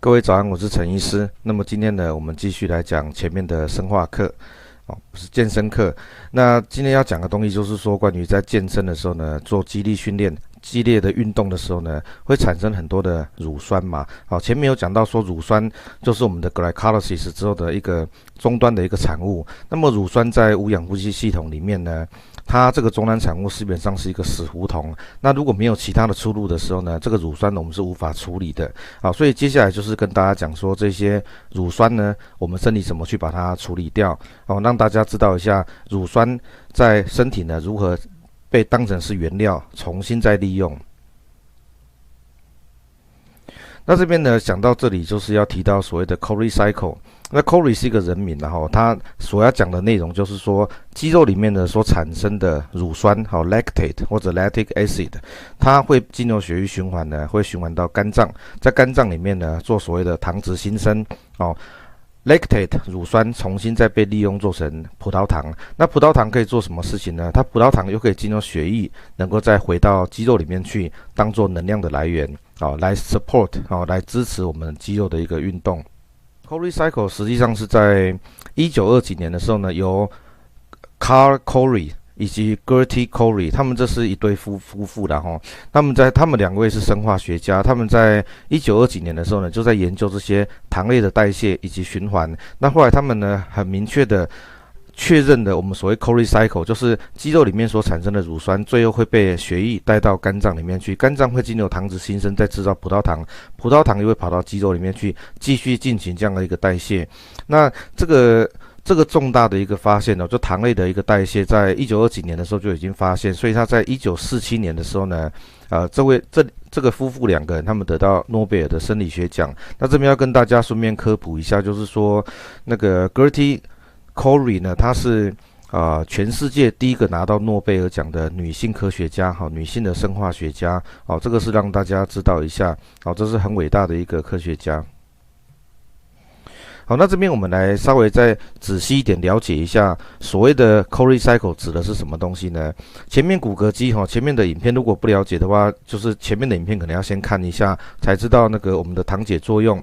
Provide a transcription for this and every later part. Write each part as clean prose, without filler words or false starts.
各位早安，我是陈医师。那么今天呢，我们继续来讲前面的生化课，不是健身课。那今天要讲的东西就是说，关于在健身的时候呢，做肌力训练、激烈的运动的时候呢，会产生很多的乳酸嘛。前面有讲到说，乳酸就是我们的 glycolysis 之后的一个终端的一个产物。那么乳酸在无氧呼吸系统里面呢，它这个终端产物基本上是一个死胡同。那如果没有其他的出路的时候呢，这个乳酸呢我们是无法处理的。所以接下来就是跟大家讲说这些乳酸呢，我们身体怎么去把它处理掉，让大家知道一下乳酸在身体呢如何被当成是原料重新再利用。那这边呢讲到这里就是要提到所谓的 Cori cycle。那 Cori 是一个人名，然后他所要讲的内容就是说，肌肉里面呢所产生的乳酸，lactate 或者 lactic acid， 它会经由血液循环呢，会循环到肝脏，在肝脏里面呢做所谓的糖质新生，lactate 乳酸重新再被利用做成葡萄糖。那葡萄糖可以做什么事情呢？它葡萄糖又可以经由血液能够再回到肌肉里面去，当做能量的来源，来 support， 来支持我们肌肉的一个运动。Cori cycle 实际上是在1920几年的时候呢，由 Carl Cori 以及 Gerty Cori， 他们这是一对夫妇啦齁。他们两位是生化学家，他们在1920几年的时候呢，就在研究这些糖类的代谢以及循环。那后来他们呢，很明确的确认了我们所谓 Cori cycle， 就是肌肉里面所产生的乳酸，最后会被血液带到肝脏里面去，肝脏会经由糖质新生再制造葡萄糖，葡萄糖又会跑到肌肉里面去，继续进行这样的一个代谢。那这个重大的一个发现就糖类的一个代谢，在1920几年的时候就已经发现，所以他在1947年的时候呢，这个夫妇两个人他们得到诺贝尔的生理学奖。那这边要跟大家顺便科普一下，就是说那个 Gerty Cori 呢，她是全世界第一个拿到诺贝尔奖的女性科学家，女性的生化学家，这个是让大家知道一下，这是很伟大的一个科学家。好，那这边我们来稍微再仔细一点了解一下所谓的 Cori cycle 指的是什么东西呢？前面骨骼肌前面的影片如果不了解的话，就是前面的影片可能要先看一下，才知道那个我们的糖解作用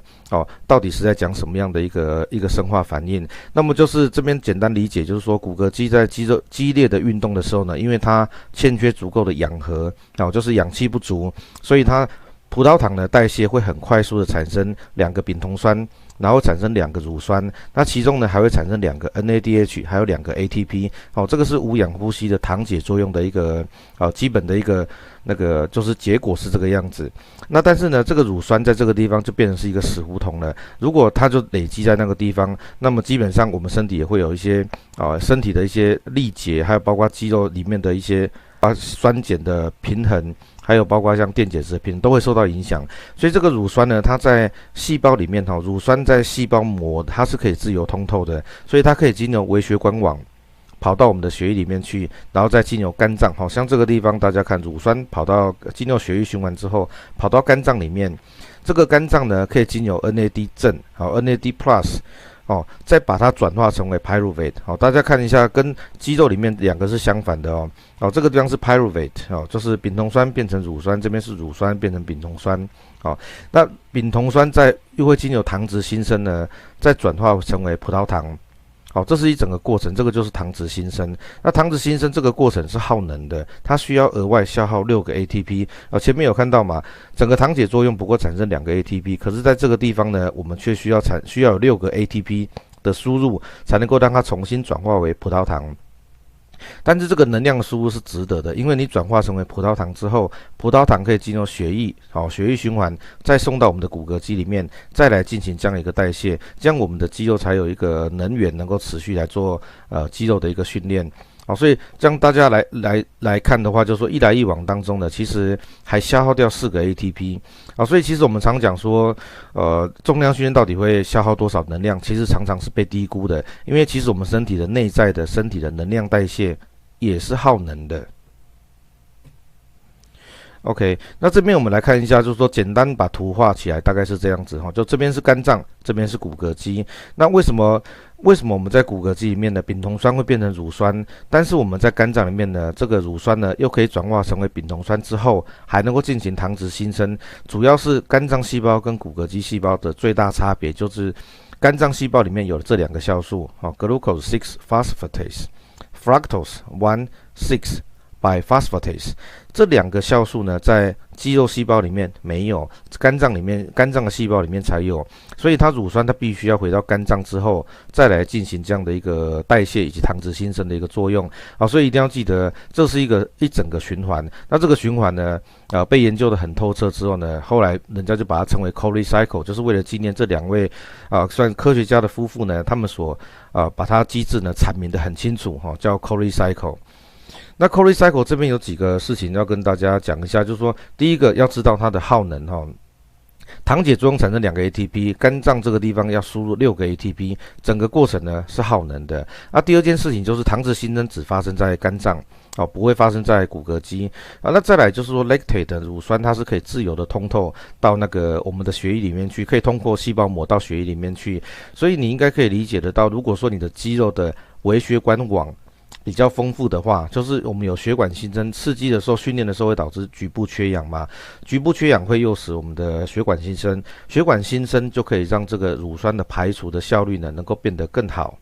到底是在讲什么样的一个生化反应。那么就是这边简单理解，就是说骨骼肌在肌肉激烈的运动的时候呢，因为它欠缺足够的氧合，就是氧气不足，所以它葡萄糖的代谢会很快速的产生2个丙酮酸，然后产生2个乳酸，那其中呢还会产生2个 NADH， 还有2个 ATP。这个是无氧呼吸的糖解作用的一个基本的一个那个就是结果是这个样子。那但是呢，这个乳酸在这个地方就变成是一个死胡同了。如果它就累积在那个地方，那么基本上我们身体也会有一些身体的一些力竭，还有包括肌肉里面的一些酸碱的平衡，还有包括像电解质的平衡都会受到影响。所以这个乳酸呢，它在细胞里面乳酸在细胞膜它是可以自由通透的，所以它可以经由微血管网跑到我们的血液里面去，然后再经由肝脏，像这个地方大家看，乳酸跑到经由血液循环之后跑到肝脏里面，这个肝脏呢可以经由 NAD 正NAD plus再把它转化成为 pyruvate。大家看一下，跟肌肉里面2个是相反的这个地方是 pyruvate，就是丙酮酸变成乳酸，这边是乳酸变成丙酮酸。那丙酮酸又会经由糖质新生呢，再转化成为葡萄糖。这是一整个过程，这个就是糖质新生。那糖质新生这个过程是耗能的，它需要额外消耗6个 ATP。前面有看到嘛，整个糖解作用不过产生2个 ATP， 可是在这个地方呢，我们却需要有6个 ATP 的输入，才能够让它重新转化为葡萄糖。但是这个能量输入是值得的，因为你转化成为葡萄糖之后，葡萄糖可以经由血液循环，再送到我们的骨骼肌里面，再来进行这样一个代谢，这样我们的肌肉才有一个能源能够持续来做肌肉的一个训练。所以这样大家来看的话，就是说一来一往当中呢，其实还消耗掉4个 ATP。所以其实我们常讲说，重量训练到底会消耗多少能量，其实常常是被低估的，因为其实我们身体的内在的身体的能量代谢也是耗能的。OK，那这边我们来看一下，就是说简单把图画起来，大概是这样子哈。就这边是肝脏，这边是骨骼肌。那为什么我们在骨骼肌里面的丙酮酸会变成乳酸，但是我们在肝脏里面呢，这个乳酸呢又可以转化成为丙酮酸之后，还能够进行糖质新生？主要是肝脏细胞跟骨骼肌细胞的最大差别就是肝脏细胞里面有这两个酵素，glucose 6-phosphatase、fructose 1,6-biphosphatase。这两个酵素呢，在肌肉细胞里面没有，肝脏的细胞里面才有，所以它乳酸它必须要回到肝脏之后，再来进行这样的一个代谢以及糖质新生的一个作用所以一定要记得，这是一整个循环。那这个循环呢，被研究的很透彻之后呢，后来人家就把它称为 Cori Cycle， 就是为了纪念这两位算科学家的夫妇呢，他们所把它机制呢阐明的很清楚叫 Cori Cycle。那 Cori Cycle 这边有几个事情要跟大家讲一下，就是说，第一个要知道它的耗能糖解作用产生2个 ATP， 肝脏这个地方要输入6个 ATP， 整个过程呢是耗能的。第二件事情就是糖质新生只发生在肝脏不会发生在骨骼肌那再来就是说 lactate 的乳酸它是可以自由的通透到那个我们的血液里面去，可以通过细胞膜到血液里面去，所以你应该可以理解得到，如果说你的肌肉的微血管网比较丰富的话，就是我们有血管新生刺激的时候，训练的时候会导致局部缺氧嘛，局部缺氧会诱使我们的血管新生，血管新生就可以让这个乳酸的排除的效率呢能够变得更好。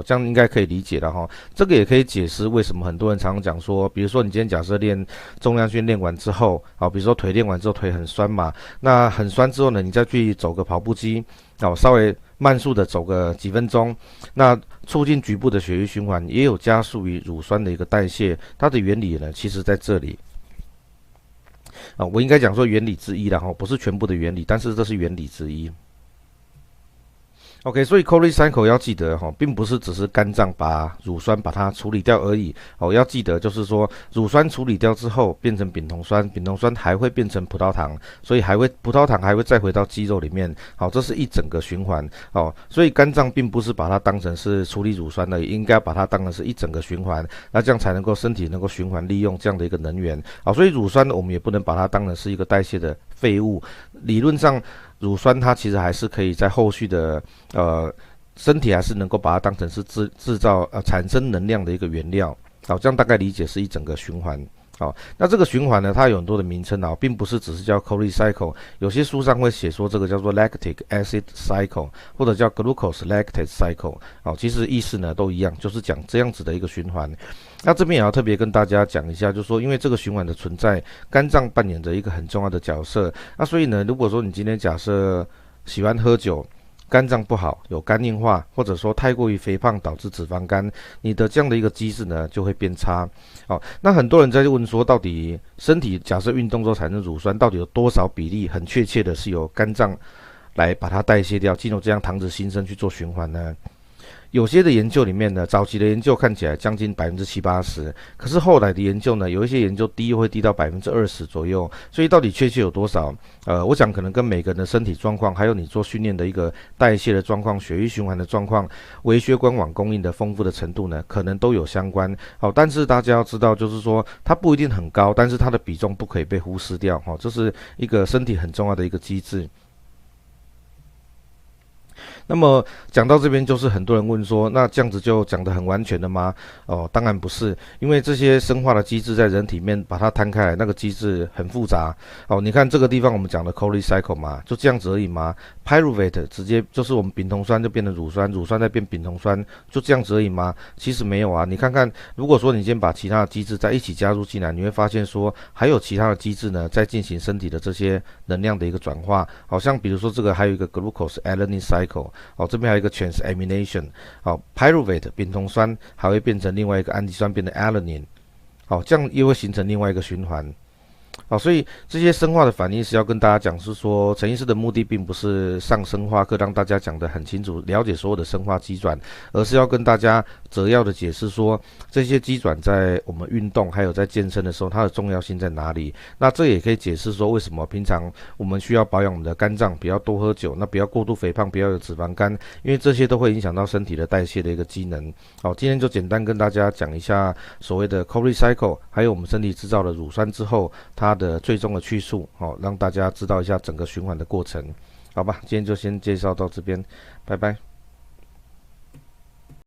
这样应该可以理解了这个也可以解释为什么很多人常常讲说，比如说你今天假设练重量训练完之后比如说腿练完之后腿很酸嘛，那很酸之后呢，你再去走个跑步机稍微慢速的走个几分钟，那促进局部的血液循环，也有加速于乳酸的一个代谢。它的原理呢，其实在这里我应该讲说原理之一啦不是全部的原理，但是这是原理之一。OK， 所以 Cori Cycle 要记得并不是只是肝脏把乳酸把它处理掉而已要记得就是说乳酸处理掉之后变成丙酮酸，丙酮酸还会变成葡萄糖，所以葡萄糖还会再回到肌肉里面这是一整个循环所以肝脏并不是把它当成是处理乳酸的，应该把它当成是一整个循环，那这样才能够身体能够循环利用这样的一个能源所以乳酸我们也不能把它当成是一个代谢的废物，理论上乳酸它其实还是可以在后续的身体还是能够把它当成是制造产生能量的一个原料这样大概理解是一整个循环那这个循环呢，它有很多的名称并不是只是叫 Cori Cycle， 有些书上会写说这个叫做 Lactic Acid Cycle， 或者叫 Glucose Lactate Cycle其实意思呢都一样，就是讲这样子的一个循环。那这边也要特别跟大家讲一下，就是说因为这个循环的存在，肝脏扮演着一个很重要的角色，那所以呢，如果说你今天假设喜欢喝酒，肝脏不好，有肝硬化，或者说太过于肥胖导致脂肪肝，你的这样的一个机制呢就会变差那很多人在问说，到底身体假设运动之后产生乳酸，到底有多少比例很确切的是由肝脏来把它代谢掉，进入这样糖质新生去做循环呢？有些的研究里面呢，早期的研究看起来将近70-80%，可是后来的研究呢，有一些研究会低到20%左右，所以到底确切有多少？我想可能跟每个人的身体状况，还有你做训练的一个代谢的状况、血液循环的状况、微血管网供应的丰富的程度呢，可能都有相关。但是大家要知道，就是说它不一定很高，但是它的比重不可以被忽视掉这是一个身体很重要的一个机制。那么讲到这边，就是很多人问说，那这样子就讲得很完全了吗？当然不是，因为这些生化的机制在人体面把它摊开来，那个机制很复杂你看这个地方我们讲的 Cori Cycle 嘛，就这样子而已吗？ Pyruvate 直接就是我们丙酮酸就变成乳酸，乳酸再变丙酮酸，就这样子而已吗？其实没有啊，你看看，如果说你今天把其他的机制在一起加入进来，你会发现说还有其他的机制呢，在进行身体的这些能量的一个转化，好像比如说这个还有一个 Glucose Alanine Cycle这边还有一个 transamination Pyruvate 丙酮酸还会变成另外一个氨基酸变成 alanine这样又会形成另外一个循环所以这些生化的反应是要跟大家讲，是说陈医师的目的并不是上生化课让大家讲得很清楚，了解所有的生化机转，而是要跟大家扼要的解释说这些机转在我们运动还有在健身的时候它的重要性在哪里。那这也可以解释说为什么平常我们需要保养我们的肝脏，不要多喝酒，那不要过度肥胖，不要有脂肪肝，因为这些都会影响到身体的代谢的一个机能。今天就简单跟大家讲一下所谓的 Cori Cycle， 还有我们身体制造了乳酸之后它它的最终的去数，让大家知道一下整个循环的过程，好吧？今天就先介绍到这边，拜拜。